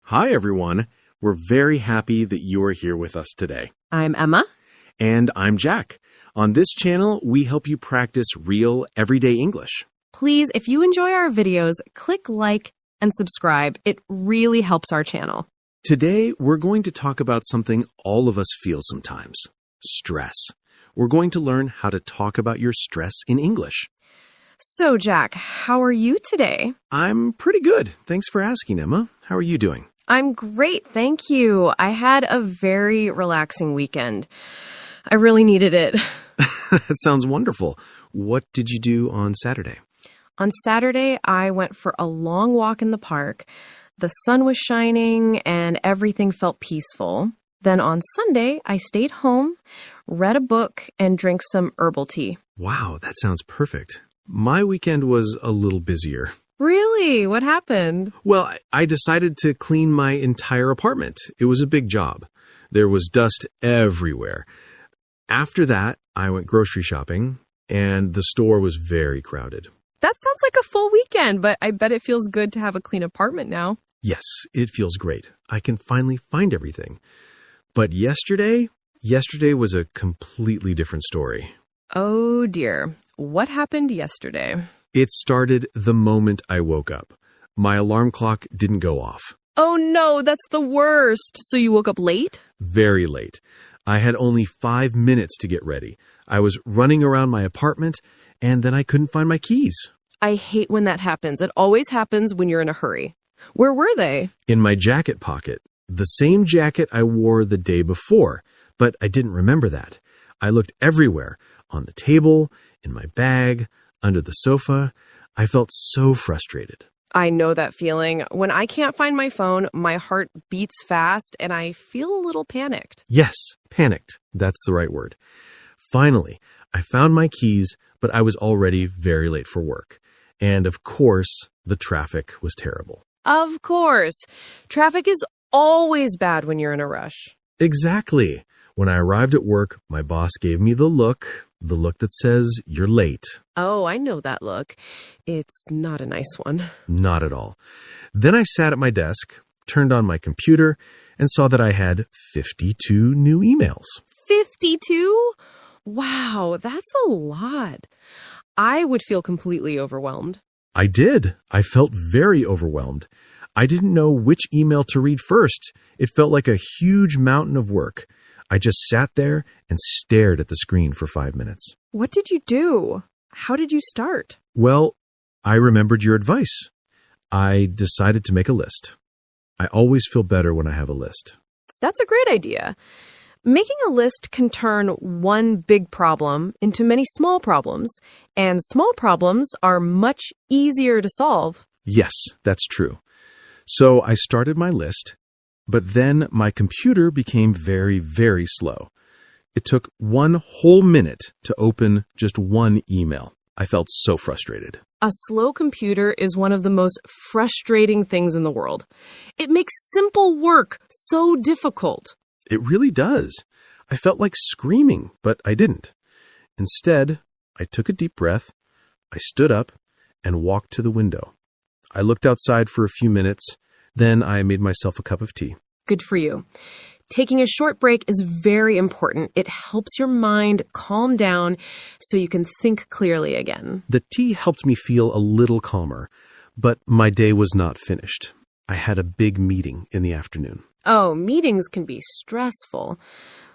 Hi, everyone. We're very happy that you are here with us today. I'm Emma. And I'm Jack. On this channel, we help you practice real, everyday English. Please, if you enjoy our videos, click like and subscribe. It really helps our channel. Today, we're going to talk about something all of us feel sometimes: stress. We're going to learn how to talk about your stress in English. So, Jack, how are you today? I'm pretty good. Thanks for asking, Emma. How are you doing? I'm great, thank you. I had a very relaxing weekend. I really needed it. That sounds wonderful. What did you do on Saturday? On Saturday, I went for a long walk in the park. The sun was shining and everything felt peaceful. Then on Sunday, I stayed home, read a book, and drank some herbal tea. Wow, that sounds perfect. My weekend was a little busier. Really? What happened? Well, I decided to clean my entire apartment. It was a big job. There was dust everywhere. After that, I went grocery shopping, and the store was very crowded. That sounds like a full weekend, but I bet it feels good to have a clean apartment now. Yes, it feels great. I can finally find everything. But yesterday was a completely different story. Oh dear. What happened yesterday? It started the moment I woke up. My alarm clock didn't go off. Oh no, that's the worst. So you woke up late? Very late. I had only 5 minutes to get ready. I was running around my apartment, and then I couldn't find my keys. I hate when that happens. It always happens when you're in a hurry. Where were they? In my jacket pocket. The same jacket I wore the day before, but I didn't remember that. I looked everywhere, on the table, in my bag, under the sofa. I felt so frustrated. I know that feeling. When I can't find my phone, my heart beats fast and I feel a little panicked. Yes, panicked. That's the right word. Finally, I found my keys, but I was already very late for work. And of course, the traffic was terrible. Of course. Traffic is always bad when you're in a rush. Exactly. When I arrived at work, my boss gave me the look that says, "You're late." Oh, I know that look. It's not a nice one. Not at all. Then I sat at my desk, turned on my computer, and saw that I had 52 new emails. 52? Wow, that's a lot. I would feel completely overwhelmed. I did. I felt very overwhelmed. I didn't know which email to read first. It felt like a huge mountain of work. I just sat there and stared at the screen for 5 minutes. What did you do? How did you start? Well, I remembered your advice. I decided to make a list. I always feel better when I have a list. That's a great idea. Making a list can turn one big problem into many small problems, and small problems are much easier to solve. Yes, that's true. So I started my list, but then my computer became very, very slow. It took 1 whole minute to open just one email. I felt so frustrated. A slow computer is one of the most frustrating things in the world. It makes simple work so difficult. It really does. I felt like screaming, but I didn't. Instead, I took a deep breath, I stood up, and walked to the window. I looked outside for a few minutes, then I made myself a cup of tea. Good for you. Taking a short break is very important. It helps your mind calm down so you can think clearly again. The tea helped me feel a little calmer, but my day was not finished. I had a big meeting in the afternoon. Oh, meetings can be stressful.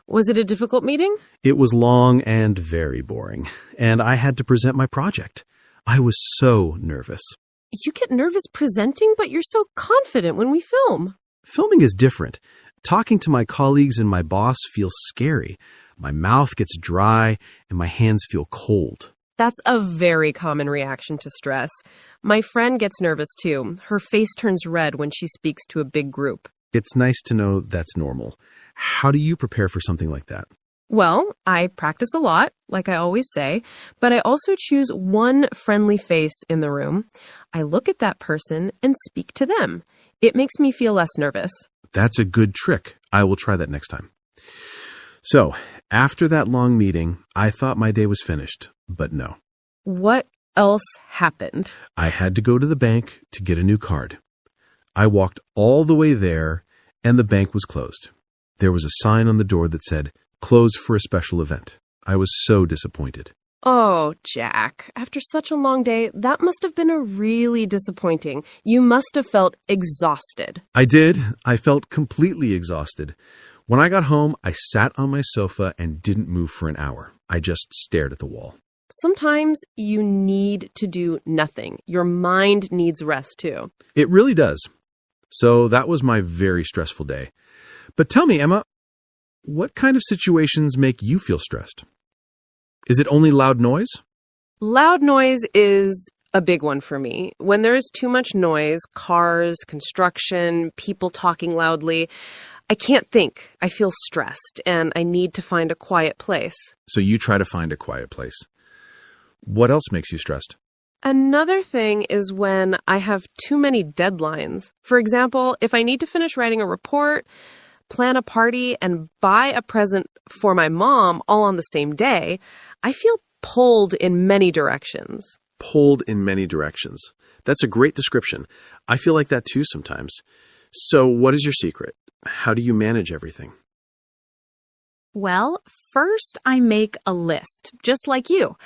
Was it a difficult meeting? It was long and very boring, and I had to present my project. I was so nervous. You get nervous presenting, but you're so confident when we film. Filming is different. Talking to my colleagues and my boss feels scary. My mouth gets dry and my hands feel cold. That's a very common reaction to stress. My friend gets nervous too. Her face turns red when she speaks to a big group. It's nice to know that's normal. How do you prepare for something like that? Well, I practice a lot, like I always say, but I also choose one friendly face in the room. I look at that person and speak to them. It makes me feel less nervous. That's a good trick. I will try that next time. So, after that long meeting, I thought my day was finished, but no. What else happened? I had to go to the bank to get a new card. I walked all the way there, and the bank was closed. There was a sign on the door that said, "Closed for a special event." I was so disappointed. Oh, Jack, after such a long day, that must have been a really disappointing. You must have felt exhausted. I did. I felt completely exhausted. When I got home, I sat on my sofa and didn't move for an hour. I just stared at the wall. Sometimes you need to do nothing. Your mind needs rest too. It really does. So that was my very stressful day. But tell me, Emma, what kind of situations make you feel stressed? Is it only loud noise? Loud noise is a big one for me. When there is too much noise, cars, construction, people talking loudly, I can't think. I feel stressed and I need to find a quiet place. So you try to find a quiet place. What else makes you stressed? Another thing is when I have too many deadlines. For example, if I need to finish writing a report, plan a party, and buy a present for my mom all on the same day, I feel pulled in many directions. Pulled in many directions. That's a great description. I feel like that too sometimes. So what is your secret? How do you manage everything? Well, first I make a list, just like you.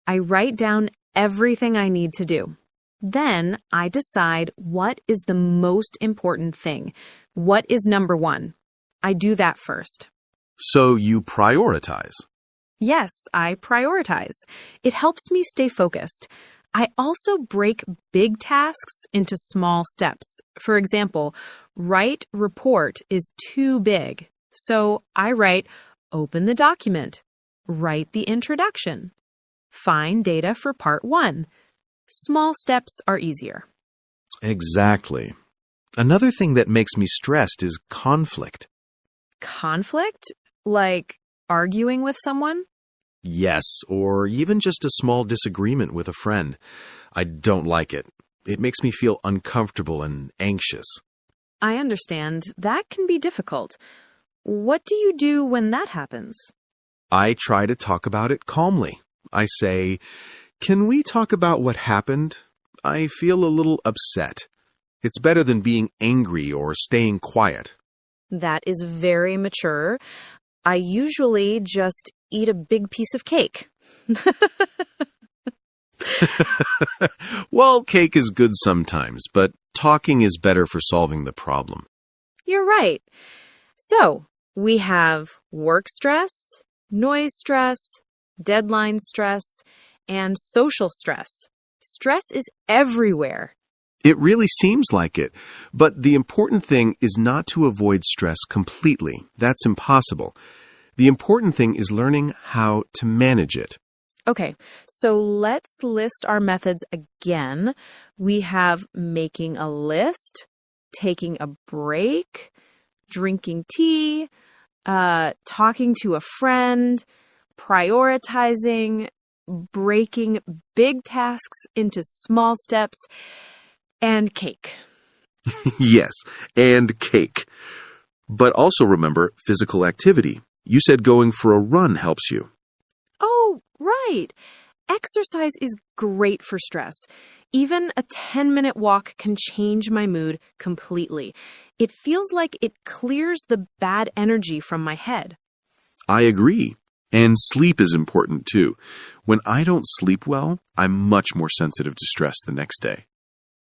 I write down everything I need to do. Then I decide what is the most important thing. What is number one? I do that first. So you prioritize. Yes, I prioritize. It helps me stay focused. I also break big tasks into small steps. For example, write report is too big. So I write, open the document, write the introduction, find data for part 1. Small steps are easier. Exactly. Another thing that makes me stressed is conflict. Conflict? Like arguing with someone? Yes, or even just a small disagreement with a friend. I don't like it. It makes me feel uncomfortable and anxious. I understand. That can be difficult. What do you do when that happens? I try to talk about it calmly. I say, "Can we talk about what happened? I feel a little upset." It's better than being angry or staying quiet. That is very mature. I usually just eat a big piece of cake. Well, cake is good sometimes, but talking is better for solving the problem. You're right. So, we have work stress, noise stress, deadline stress, and social stress. Stress is everywhere. It really seems like it, but the important thing is not to avoid stress completely. That's impossible. The important thing is learning how to manage it. Okay, so let's list our methods again. We have making a list, taking a break, drinking tea, talking to a friend, prioritizing, breaking big tasks into small steps, and cake. Yes, and cake. But also remember physical activity. You said going for a run helps you. Oh, right. Exercise is great for stress. Even a 10-minute walk can change my mood completely. It feels like it clears the bad energy from my head. I agree. And sleep is important too. When I don't sleep well, I'm much more sensitive to stress the next day.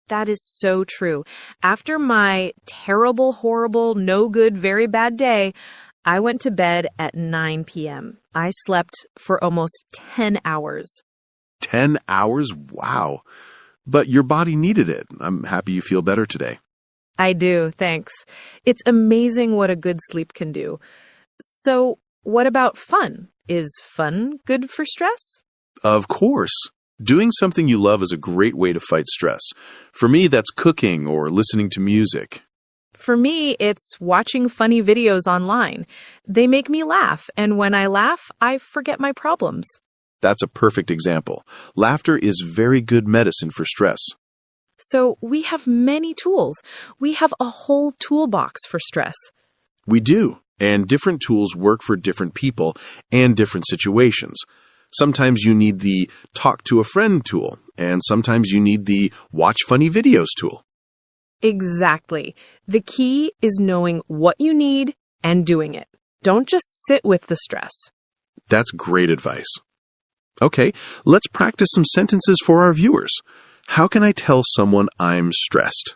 That is so true. After my terrible, horrible, no good, very bad day, I went to bed at 9 p.m. I slept for almost 10 hours. 10 hours? Wow. But your body needed it. I'm happy you feel better today. I do, thanks. It's amazing what a good sleep can do. So, what about fun? Is fun good for stress? Of course. Doing something you love is a great way to fight stress. For me, that's cooking or listening to music. For me, it's watching funny videos online. They make me laugh, and when I laugh, I forget my problems. That's a perfect example. Laughter is very good medicine for stress. So we have many tools. We have a whole toolbox for stress. We do, and different tools work for different people and different situations. Sometimes you need the talk to a friend tool, and sometimes you need the watch funny videos tool. Exactly. The key is knowing what you need and doing it. Don't just sit with the stress. That's great advice. Okay, let's practice some sentences for our viewers. How can I tell someone I'm stressed?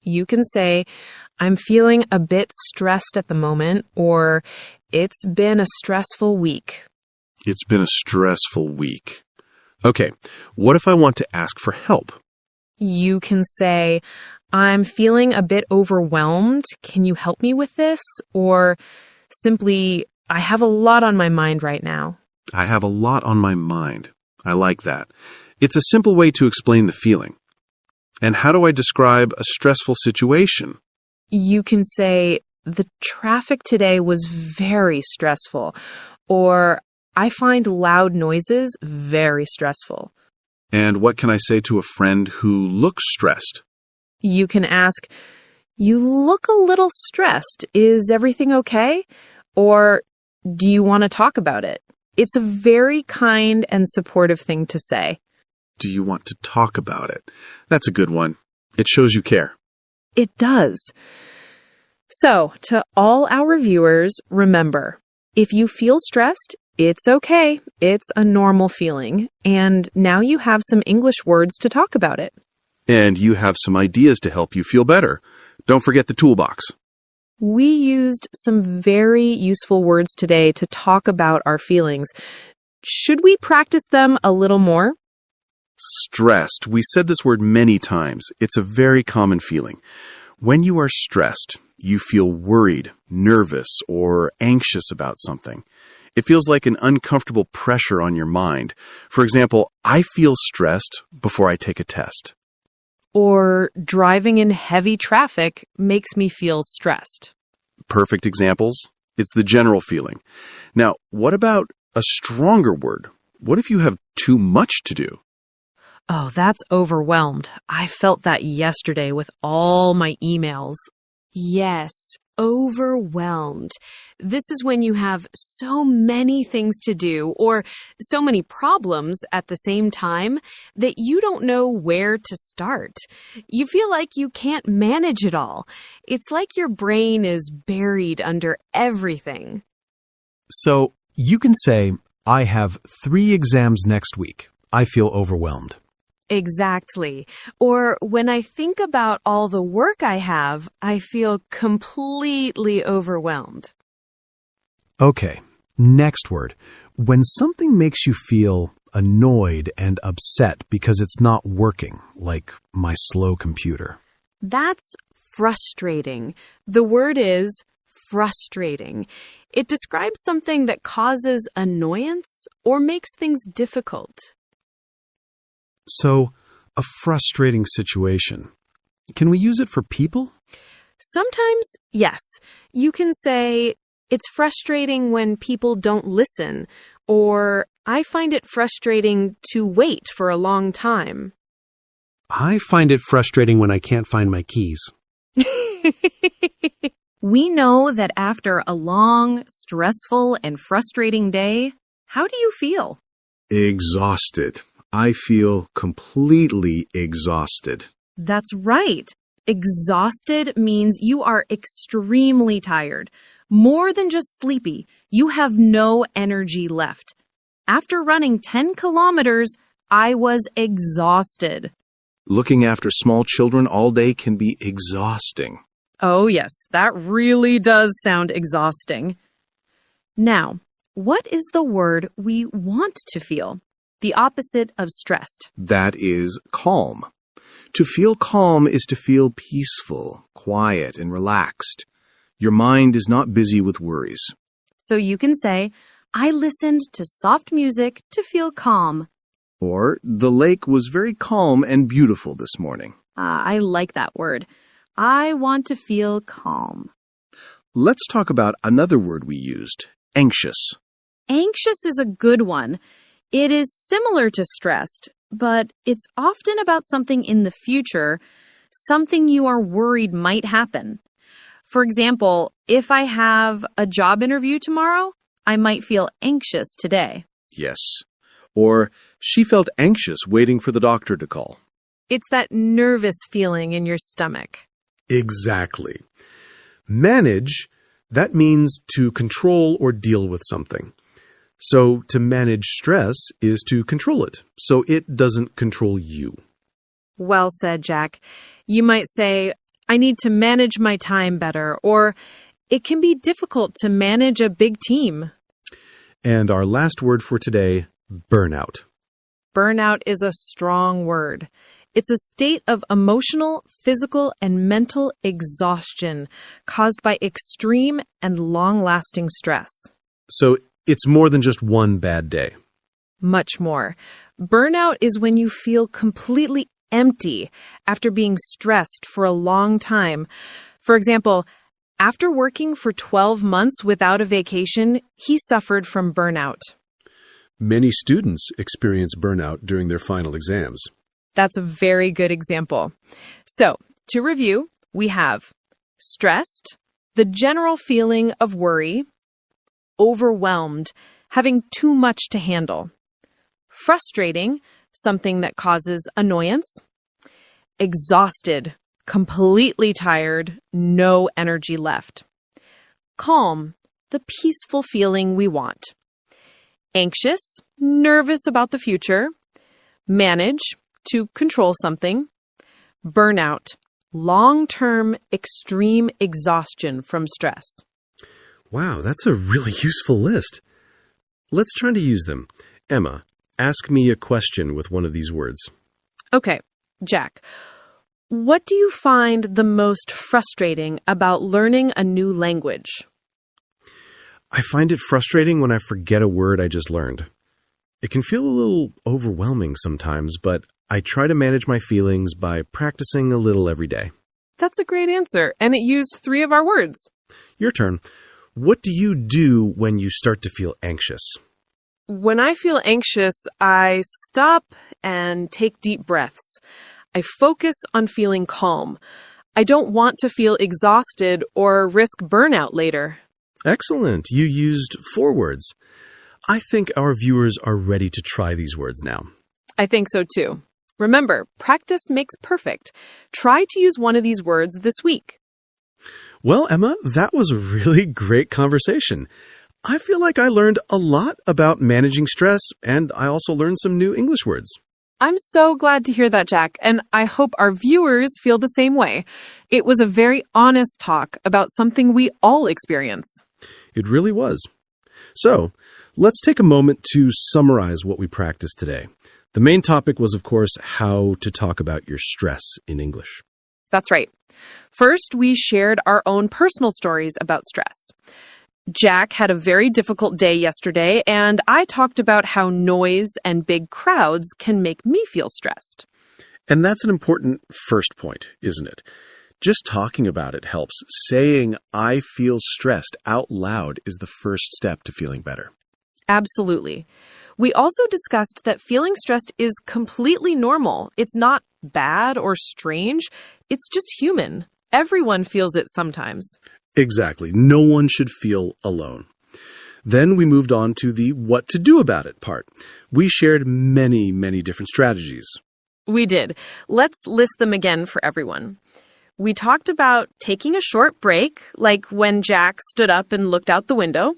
You can say, I'm feeling a bit stressed at the moment, or it's been a stressful week. It's been a stressful week. Okay, what if I want to ask for help? You can say, I'm feeling a bit overwhelmed. Can you help me with this? Or simply, I have a lot on my mind right now. I have a lot on my mind. I like that. It's a simple way to explain the feeling. And how do I describe a stressful situation? You can say, the traffic today was very stressful. Or, I find loud noises very stressful. And what can I say to a friend who looks stressed? You can ask, you look a little stressed. Is everything okay? Or, do you want to talk about it? It's a very kind and supportive thing to say. Do you want to talk about it? That's a good one. It shows you care. It does. So, to all our viewers, remember, if you feel stressed, it's okay. It's a normal feeling. And now you have some English words to talk about it. And you have some ideas to help you feel better. Don't forget the toolbox. We used some very useful words today to talk about our feelings. Should we practice them a little more? Stressed. We said this word many times. It's a very common feeling. When you are stressed, you feel worried, nervous, or anxious about something. It feels like an uncomfortable pressure on your mind. For example, I feel stressed before I take a test. Or driving in heavy traffic makes me feel stressed. Perfect examples. It's the general feeling. Now, what about a stronger word? What if you have too much to do? Oh, that's overwhelmed. I felt that yesterday with all my emails. Yes, overwhelmed. This is when you have so many things to do or so many problems at the same time that you don't know where to start. You feel like you can't manage it all. It's like your brain is buried under everything. So you can say, I have 3 exams next week. I feel overwhelmed. Exactly. Or when I think about all the work I have, I feel completely overwhelmed. Okay, next word. When something makes you feel annoyed and upset because it's not working, like my slow computer. That's frustrating. The word is frustrating. It describes something that causes annoyance or makes things difficult. So, a frustrating situation. Can we use it for people? Sometimes, yes. You can say, it's frustrating when people don't listen, or I find it frustrating to wait for a long time. I find it frustrating when I can't find my keys. We know that after a long, stressful, and frustrating day, how do you feel? Exhausted. I feel completely exhausted. That's right. Exhausted means you are extremely tired. More than just sleepy, you have no energy left. After running 10 kilometers, I was exhausted. Looking after small children all day can be exhausting. Oh, yes, that really does sound exhausting. Now, what is the word we want to feel? The opposite of stressed. That is calm. To feel calm is to feel peaceful, quiet, and relaxed. Your mind is not busy with worries. So you can say, I listened to soft music to feel calm. Or, the lake was very calm and beautiful this morning. I like that word. I want to feel calm. Let's talk about another word we used, anxious. Anxious is a good one. It is similar to stressed, but it's often about something in the future, something you are worried might happen. For example, if I have a job interview tomorrow, I might feel anxious today. Yes. Or, she felt anxious waiting for the doctor to call. It's that nervous feeling in your stomach. Exactly. Manage, that means to control or deal with something. So to manage stress is to control it, so it doesn't control you. Well said, Jack. You might say, I need to manage my time better, or it can be difficult to manage a big team. And our last word for today, burnout. Burnout is a strong word. It's a state of emotional, physical, and mental exhaustion caused by extreme and long-lasting stress. So it's more than just one bad day. Much more. Burnout is when you feel completely empty after being stressed for a long time. For example, after working for 12 months without a vacation, he suffered from burnout. Many students experience burnout during their final exams. That's a very good example. So, to review, we have stressed, the general feeling of worry, overwhelmed, having too much to handle, frustrating, something that causes annoyance, exhausted, completely tired, no energy left, calm, the peaceful feeling we want, anxious, nervous about the future, manage, to control something, burnout, long-term extreme exhaustion from stress. Wow, that's a really useful list. Let's try to use them. Emma, ask me a question with one of these words. Okay, Jack, what do you find the most frustrating about learning a new language? I find it frustrating when I forget a word I just learned. It can feel a little overwhelming sometimes, but I try to manage my feelings by practicing a little every day. That's a great answer, and it used 3 of our words. Your turn. What do you do when you start to feel anxious? When I feel anxious, I stop and take deep breaths. I focus on feeling calm. I don't want to feel exhausted or risk burnout later. Excellent. You used 4 words. I think our viewers are ready to try these words now. I think so too. Remember, practice makes perfect. Try to use one of these words this week. Well, Emma, that was a really great conversation. I feel like I learned a lot about managing stress, and I also learned some new English words. I'm so glad to hear that, Jack, and I hope our viewers feel the same way. It was a very honest talk about something we all experience. It really was. So, let's take a moment to summarize what we practiced today. The main topic was, of course, how to talk about your stress in English. That's right. First, we shared our own personal stories about stress. Jack had a very difficult day yesterday, and I talked about how noise and big crowds can make me feel stressed. And that's an important first point, isn't it? Just talking about it helps. Saying, I feel stressed out loud is the first step to feeling better. Absolutely. We also discussed that feeling stressed is completely normal. It's not bad or strange. It's just human. Everyone feels it sometimes. Exactly. No one should feel alone. Then we moved on to the what to do about it part. We shared many different strategies. We did. Let's list them again for everyone. We talked about taking a short break, like when Jack stood up and looked out the window.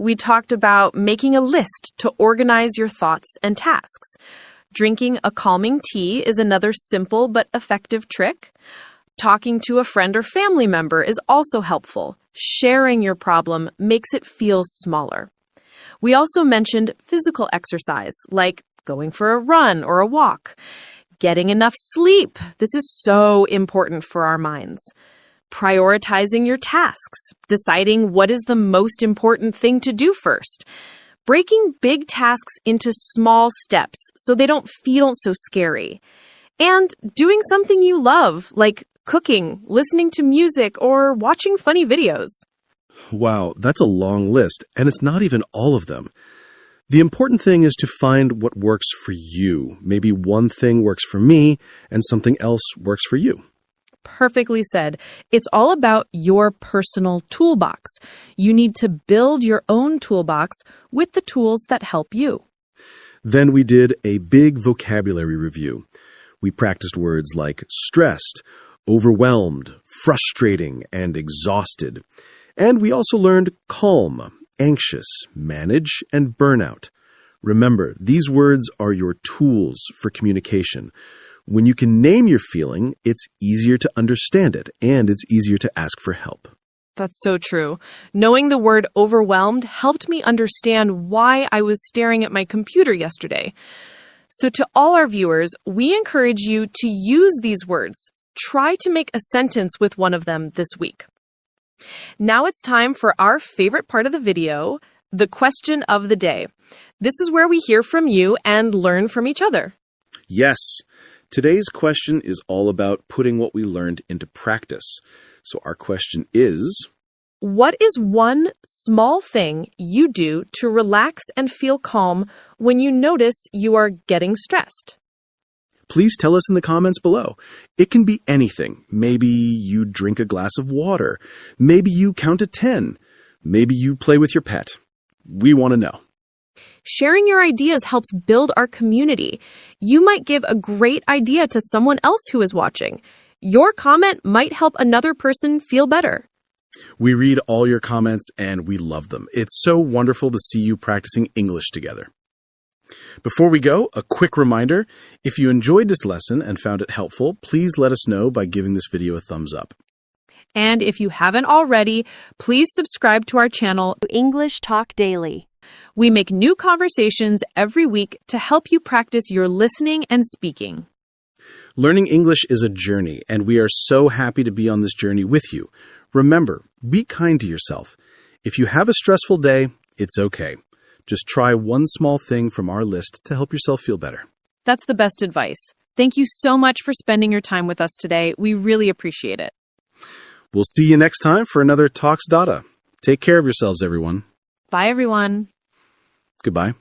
We talked about making a list to organize your thoughts and tasks. Drinking a calming tea is another simple but effective trick. Talking to a friend or family member is also helpful. Sharing your problem makes it feel smaller. We also mentioned physical exercise, like going for a run or a walk. Getting enough sleep. This is so important for our minds. Prioritizing your tasks. Deciding what is the most important thing to do first. Breaking big tasks into small steps so they don't feel so scary. And doing something you love, like cooking, listening to music, or watching funny videos. Wow, that's a long list, and it's not even all of them. The important thing is to find what works for you. Maybe one thing works for me, and something else works for you. Perfectly said. It's all about your personal toolbox. You need to build your own toolbox with the tools that help you. Then we did a big vocabulary review. We practiced words like stressed, overwhelmed, frustrating, and exhausted. And we also learned calm, anxious, manage, and burnout. Remember, these words are your tools for communication. When you can name your feeling, it's easier to understand it, and it's easier to ask for help. That's so true. Knowing the word overwhelmed helped me understand why I was staring at my computer yesterday. So to all our viewers, we encourage you to use these words. Try to make a sentence with one of them this week. Now it's time for our favorite part of the video, the question of the day. This is where we hear from you and learn from each other. Yes, today's question is all about putting what we learned into practice. So our question is, what is one small thing you do to relax and feel calm when you notice you are getting stressed? please tell us in the comments below. It can be anything. Maybe you drink a glass of water. Maybe you count to 10. Maybe you play with your pet. We want to know. Sharing your ideas helps build our community. You might give a great idea to someone else who is watching. Your comment might help another person feel better. We read all your comments and we love them. It's so wonderful to see you practicing English together. Before we go, a quick reminder. If you enjoyed this lesson and found it helpful, please let us know by giving this video a thumbs up. And if you haven't already, please subscribe to our channel, English Talk Daily. We make new conversations every week to help you practice your listening and speaking. Learning English is a journey, and we are so happy to be on this journey with you. Remember, be kind to yourself. If you have a stressful day, it's okay. Just try one small thing from our list to help yourself feel better. That's the best advice. Thank you so much for spending your time with us today. We really appreciate it. We'll see you next time for another Talks Dada. Take care of yourselves, everyone. Bye, everyone. Goodbye.